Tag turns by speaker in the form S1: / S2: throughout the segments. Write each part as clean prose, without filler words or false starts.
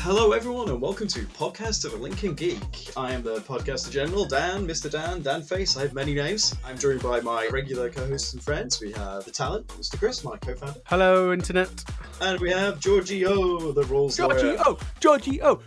S1: Hello everyone and welcome to Podcast of a Lincoln Geek. I am the podcaster general, Dan, Mr. Dan Face. I have many names. I'm joined by my regular co-hosts and friends. We have the talent, Mr. Chris, my co-founder.
S2: Hello, Internet.
S1: And we have Georgie-O, the rules lawyer.
S2: Georgie-O.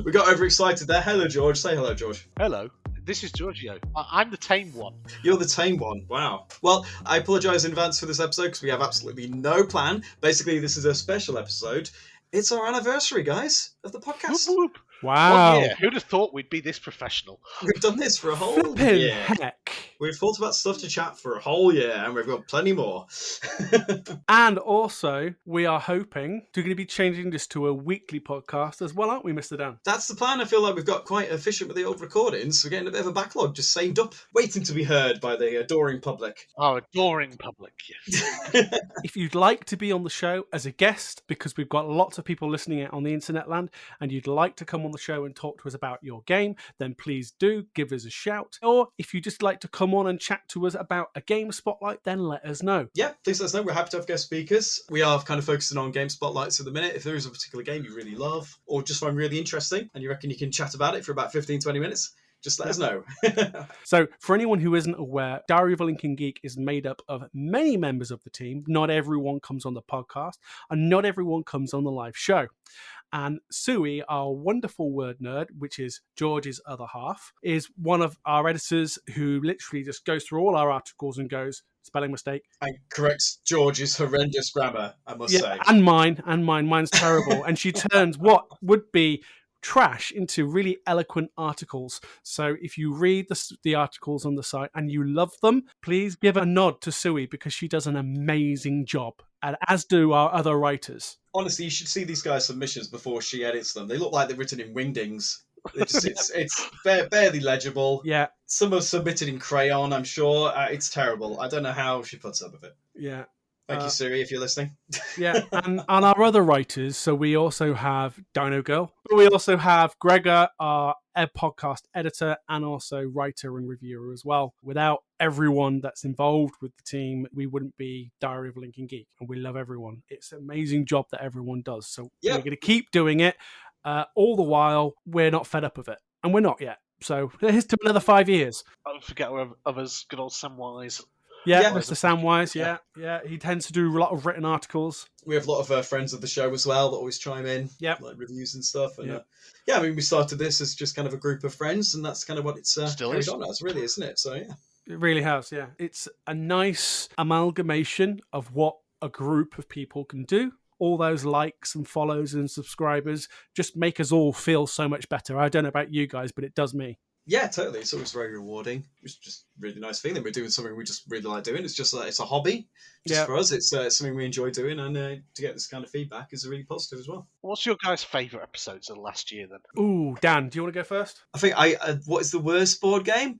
S1: We got overexcited there. Hello, George. Say hello, George.
S3: Hello. This is Giorgio. I'm the tame one.
S1: You're the tame one. Wow. Well, I apologise in advance for this episode because we have absolutely no plan. Basically, this is a special episode. It's our anniversary, guys, of the podcast.
S3: Whoop, whoop.
S2: Wow.
S3: Yeah. Who'd have thought we'd be this professional?
S1: We've done this for a whole
S2: Flippin'
S1: year.
S2: heck.
S1: We've thought about stuff to chat for a whole year, and we've got plenty more.
S2: And also, we are hoping to going to be changing this to a weekly podcast as well, aren't we, Mr. Dan?
S1: That's the plan. I feel like we've got quite efficient with the old recordings. We're getting a bit of a backlog just saved up, waiting to be heard by the adoring public.
S3: Oh, adoring public, yes.
S2: If you'd like to be on the show as a guest, because we've got lots of people listening on the internet land, and you'd like to come on the show and talk to us about your game, then please do give us a shout. Or if you just like to come on and chat to us about a game spotlight, then let us know.
S1: Yeah, please let us know. We're happy to have guest speakers. We are kind of focusing on game spotlights at the minute. If there is a particular game you really love or just find really interesting and you reckon you can chat about it for about 15-20 minutes, just let us know.
S2: So, for anyone who isn't aware, Diary of a Lincoln Geek is made up of many members of the team. Not everyone comes on the podcast, and not everyone comes on the live show. And Sui, our wonderful word nerd, which is George's other half, is one of our editors who literally just goes through all our articles and goes, spelling mistake.
S1: And corrects George's horrendous grammar, I must say.
S2: And mine. Mine's terrible. And she turns what would be trash into really eloquent articles. So if you read the articles on the site and you love them, please give a nod to Sui because she does an amazing job, and as do our other writers.
S1: Honestly, you should see these guys' submissions before she edits them. They look like they're written in wingdings. It's barely legible.
S2: Yeah.
S1: Some are submitted in crayon, I'm sure. It's terrible. I don't know how she puts up with it.
S2: Yeah.
S1: Thank you, Siri, if you're listening.
S2: Yeah, and our other writers, so we also have Dino Girl. We also have Gregor, our podcast editor, and also writer and reviewer as well. Without everyone that's involved with the team, we wouldn't be Diary of a Lincoln Geek, and we love everyone. It's an amazing job that everyone does, so we're going to keep doing it. All the while, we're not fed up of it, and we're not yet. So here's to another 5 years.
S3: Don't forget of us, good old Samwise.
S2: Yeah, Mr. Samwise, yeah. He tends to do a lot of written articles. We have
S1: a lot of friends of the show as well that always chime in, like reviews and stuff. And I mean, we started this as just kind of a group of friends, and that's kind of what it's
S3: still
S1: carried on as, really, isn't it? So, yeah.
S2: It really has, yeah. It's a nice amalgamation of what a group of people can do. All those likes and follows and subscribers just make us all feel so much better. I don't know about you guys, but it does me.
S1: Yeah, totally. It's always very rewarding. It's just really nice feeling. We're doing something we just really like doing. It's just it's a hobby. For us, it's something we enjoy doing, and to get this kind of feedback is really positive as well.
S3: What's your guys' favourite episodes of last year then?
S2: Ooh, Dan, do you want to go first?
S1: I think what is the worst board game?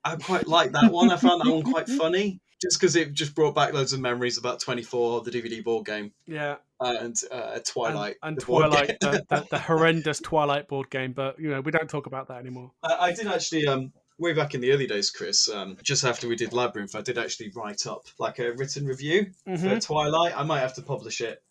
S1: I quite like that one. I found that one quite funny. Just because it just brought back loads of memories about 24, the DVD board game.
S2: Yeah.
S1: And Twilight.
S2: And Twilight, the horrendous Twilight board game, but we don't talk about that anymore.
S1: I did actually, way back in the early days, Chris, just after we did Labyrinth, I did actually write up like a written review for Twilight. I might have to publish it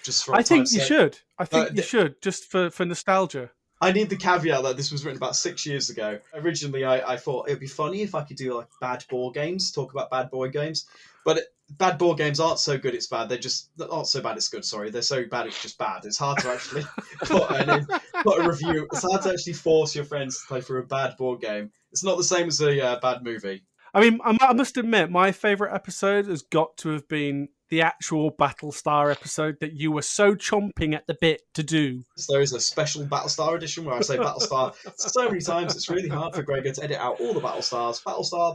S1: just for
S2: I think you should. I think you should, just for nostalgia.
S1: I need the caveat that this was written about 6 years ago. Originally, I thought it would be funny if I could do like bad board games, talk about bad board games. But bad board games aren't so good it's bad. They're just not so bad it's good, sorry. They're so bad it's just bad. It's hard to actually put a review. It's hard to actually force your friends to play through a bad board game. It's not the same as a bad movie.
S2: I mean, I must admit, my favourite episode has got to have been the actual Battlestar episode that you were so chomping at the bit to do.
S1: So there is a special Battlestar edition where I say Battlestar so many times it's really hard for Gregor to edit out all the Battlestars. Battlestar.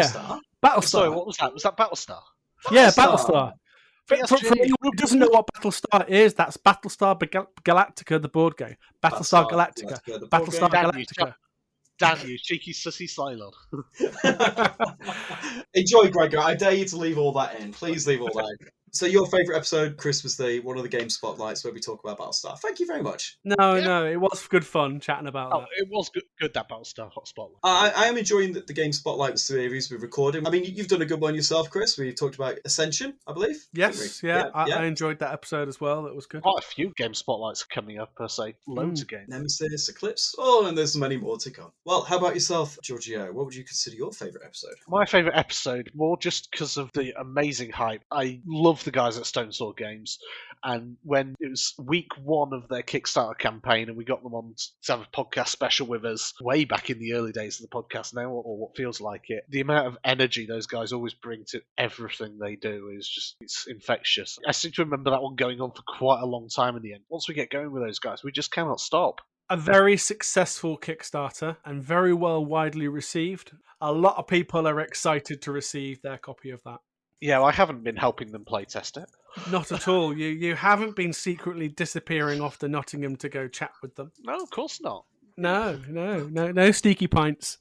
S2: Yeah, Battlestar.
S3: Sorry, what was that? Was that Battlestar?
S2: Yeah, Battlestar. For anyone who doesn't know what Battlestar is, that's Battlestar Galactica, the board game. Battlestar Galactica. Battlestar Galactica.
S3: Damn you, cheeky sussy Cylon.
S1: Enjoy, Gregor. I dare you to leave all that in. Please leave all that in. So your favourite episode, Chris, was one of the game spotlights where we talk about Battlestar. Thank you very much.
S2: No,
S3: Yeah.
S2: no, it was good fun chatting about
S3: Oh,
S2: that.
S3: it was good that Battlestar Hot Spotlight.
S1: I am enjoying the game spotlight series we're recording. I mean, you've done a good one yourself, Chris. We talked about Ascension, I believe.
S2: Yes,
S1: didn't we?
S2: I enjoyed that episode as well. It was good.
S3: Quite a few game spotlights coming up, per se. Loads of games.
S1: Nemesis, Eclipse. Oh, and there's many more to come. Well, how about yourself, Giorgio? What would you consider your favourite episode?
S3: My favourite episode, more just because of the amazing hype. I love the guys at Stone Sword Games, and when it was week 1 of their Kickstarter campaign, and we got them on to have a podcast special with us way back in the early days of the podcast now, or what feels like it. The amount of energy those guys always bring to everything they do is just, it's infectious. I seem to remember that one going on for quite a long time in the end. Once we get going with those guys, we just cannot stop.
S2: A very successful Kickstarter and very well widely received. A lot of people are excited to receive their copy of that.
S3: Yeah, well, I haven't been helping them playtest it.
S2: Not at all. You haven't been secretly disappearing off to Nottingham to go chat with them.
S3: No, of course not.
S2: No sneaky pints.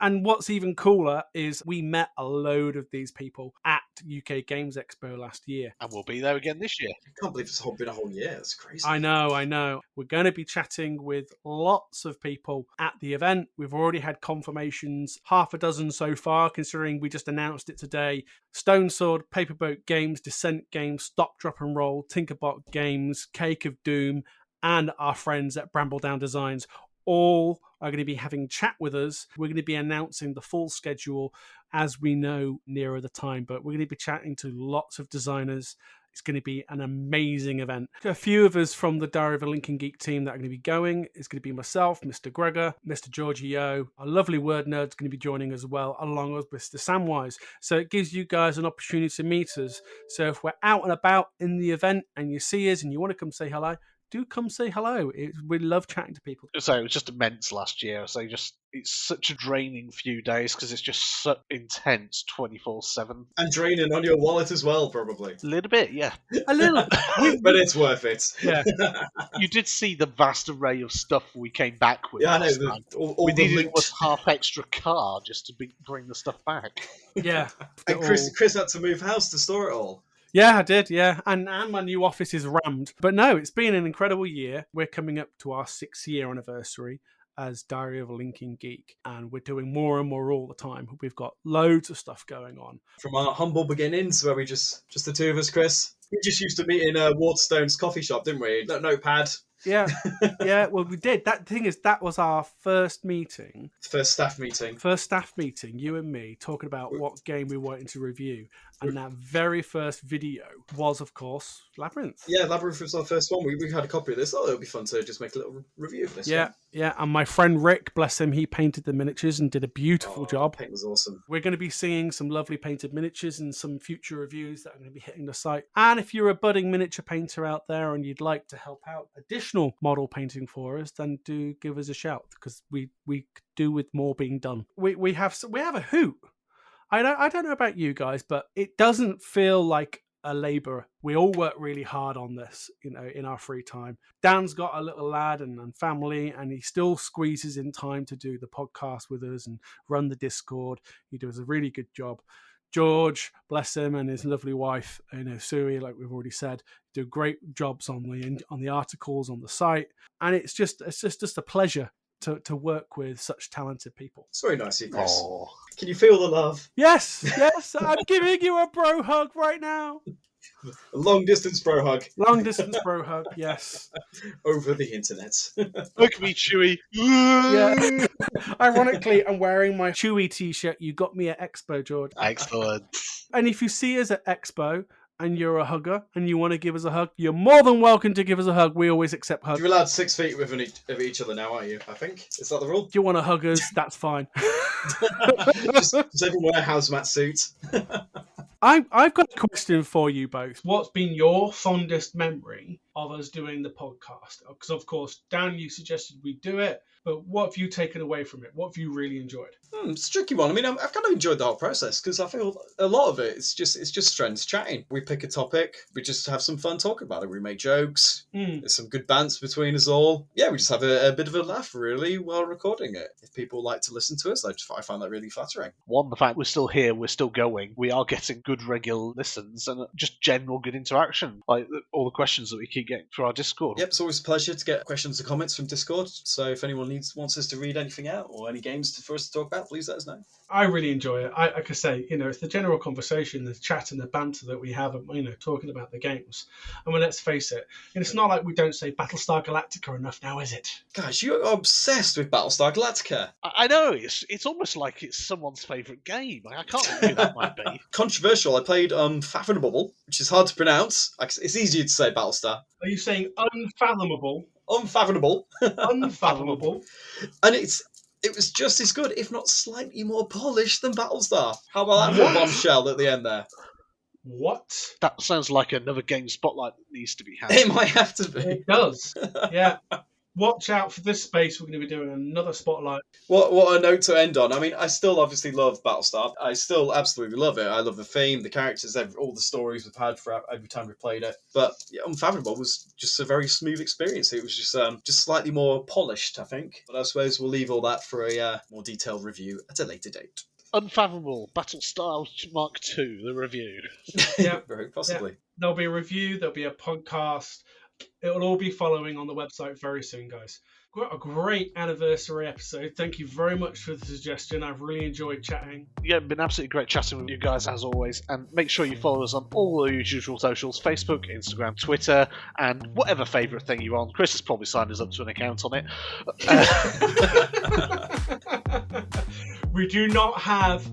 S2: And what's even cooler is we met a load of these people at UK Games Expo last year.
S3: And we'll be there again this year.
S1: I can't believe it's been a whole year. That's crazy.
S2: I know. We're going to be chatting with lots of people at the event. We've already had confirmations, half a dozen so far, considering we just announced it today. Stone Sword, Paperboat Games, Descent Games, Stop, Drop and Roll, Tinkerbot Games, Cake of Doom, and our friends at Brambledown Designs all are going to be having chat with us. We're going to be announcing the full schedule as we know nearer the time, but we're going to be chatting to lots of designers. It's going to be an amazing event. A few of us from the Diary of a Lincoln Geek team that are going to be going. It's going to be myself, Mr. Gregor, Mr. Giorgio, our lovely word nerd's going to be joining as well, along with Mr. Samwise. So it gives you guys an opportunity to meet us. So if we're out and about in the event and you see us and you want to come say hello, do come say hello. We love chatting to people.
S3: So it was just immense last year. So it's such a draining few days because it's just so intense 24/7.
S1: And draining on your wallet as well, probably.
S3: A little bit, yeah.
S2: A little.
S1: But it's worth it.
S2: Yeah.
S3: You did see the vast array of stuff we came back with.
S1: Yeah, I know.
S3: last time.
S1: All
S3: We
S1: the
S3: needed
S1: linked...
S3: was half extra car just to bring the stuff back.
S2: Yeah.
S1: And Chris had to move house to store it all.
S2: Yeah, I did, yeah. And my new office is rammed. But no, it's been an incredible year. We're coming up to our 6-year anniversary as Diary of a Lincoln Geek. And we're doing more and more all the time. We've got loads of stuff going on.
S1: From our humble beginnings, where we just the two of us, Chris. We just used to meet in Waterstone's coffee shop, didn't we? No notepad.
S2: Yeah, well, we did. That thing is, that was our first meeting.
S1: First staff meeting.
S2: You and me, talking about what game we wanted to review. And that very first video was, of course, Labyrinth.
S1: Yeah, Labyrinth was our first one. We had a copy of this. Oh, it'll be fun to just make a little review of this one.
S2: Yeah, and my friend Rick, bless him, he painted the miniatures and did a beautiful job.
S1: Paint was awesome.
S2: We're going to be seeing some lovely painted miniatures and some future reviews that are going to be hitting the site. And if you're a budding miniature painter out there and you'd like to help out additional model painting for us, then do give us a shout, because we could do with more being done. We have a hoot. I don't know about you guys, but it doesn't feel like a labour. We all work really hard on this, in our free time. Dan's got a little lad and family, and he still squeezes in time to do the podcast with us and run the Discord. He does a really good job. George, bless him, and his lovely wife, Sui, like we've already said, do great jobs on the articles on the site, and it's just a pleasure to work with such talented people.
S1: It's very nice of you, Chris.
S3: Oh.
S1: Can you feel the love?
S2: Yes, I'm giving you a bro hug right now.
S1: A long distance bro hug.
S2: Long distance bro hug, yes.
S1: Over the internet.
S3: Look at me, Chewy.
S2: Yeah. Ironically, I'm wearing my Chewy t-shirt you got me at Expo, George.
S3: Excellent.
S2: And if you see us at Expo and you're a hugger and you want to give us a hug, you're more than welcome to give us a hug. We always accept hugs.
S1: You're allowed 6 feet of each other now, aren't you? I think. Is that the rule?
S2: If you want to hug us, that's fine.
S1: just everyone wear a hazmat suit.
S2: I've got a question for you both. What's been your fondest memory of us doing the podcast? Because, of course, Dan, you suggested we do it, but what have you taken away from it? What have you really enjoyed?
S1: It's a tricky one. I mean, I've kind of enjoyed the whole process because I feel a lot of it, it's just friends chatting. We pick a topic, we just have some fun talking about it. We make jokes. There's some good banter between us all. Yeah, we just have a bit of a laugh, really, while recording it. If people like to listen to us, I find that really flattering.
S3: One, the fact we're still here, we're still going, we are getting good regular listens and just general good interaction. Like all the questions that we keep getting through our Discord.
S1: Yep, it's always a pleasure to get questions and comments from Discord. So if anyone wants us to read anything out or any games for us to talk about, please let us know.
S2: I really enjoy it. Like I say, it's the general conversation, the chat and the banter that we have, talking about the games. I mean, let's face it, it's not like we don't say Battlestar Galactica enough now, is it?
S1: Guys, you're obsessed with Battlestar Galactica.
S3: I know, it's almost like it's someone's favourite game. I can't think who that might be.
S1: Controversial, I played Unfathomable, which is hard to pronounce. It's easier to say Battlestar.
S2: Are you saying unfathomable?
S1: Unfathomable.
S2: Unfathomable.
S1: And it was just as good, if not slightly more polished than Battlestar. How about that for a bombshell at the end there?
S2: What?
S3: That sounds like another game spotlight that needs to be had.
S1: It might have to be.
S2: It does. Yeah. Watch out for this space. We're going to be doing another spotlight.
S1: What a note to end on. I mean, I still obviously love Battlestar. I still absolutely love it. I love the theme, the characters, all the stories we've had for every time we played it. But Unfathomable was just a very smooth experience. It was just slightly more polished, I think. But I suppose we'll leave all that for a more detailed review at a later date.
S3: Unfathomable, Battlestar Mark II, the review.
S2: Yeah,
S1: very possibly.
S2: Yeah. There'll be a review, there'll be a podcast. It'll all be following on the website very soon, guys. What a great anniversary episode. Thank you very much for the suggestion. I've really enjoyed chatting.
S3: Yeah, it's been absolutely great chatting with you guys as always. And make sure you follow us on all the usual socials, Facebook, Instagram, Twitter, and whatever favourite thing you're on. Chris has probably signed us up to an account on it.
S2: We do not have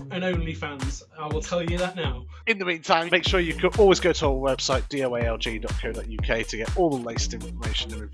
S2: an OnlyFans. I will tell you that now.
S3: In the meantime, make sure you always go to our website, doalg.co.uk, to get all the latest information and reviews.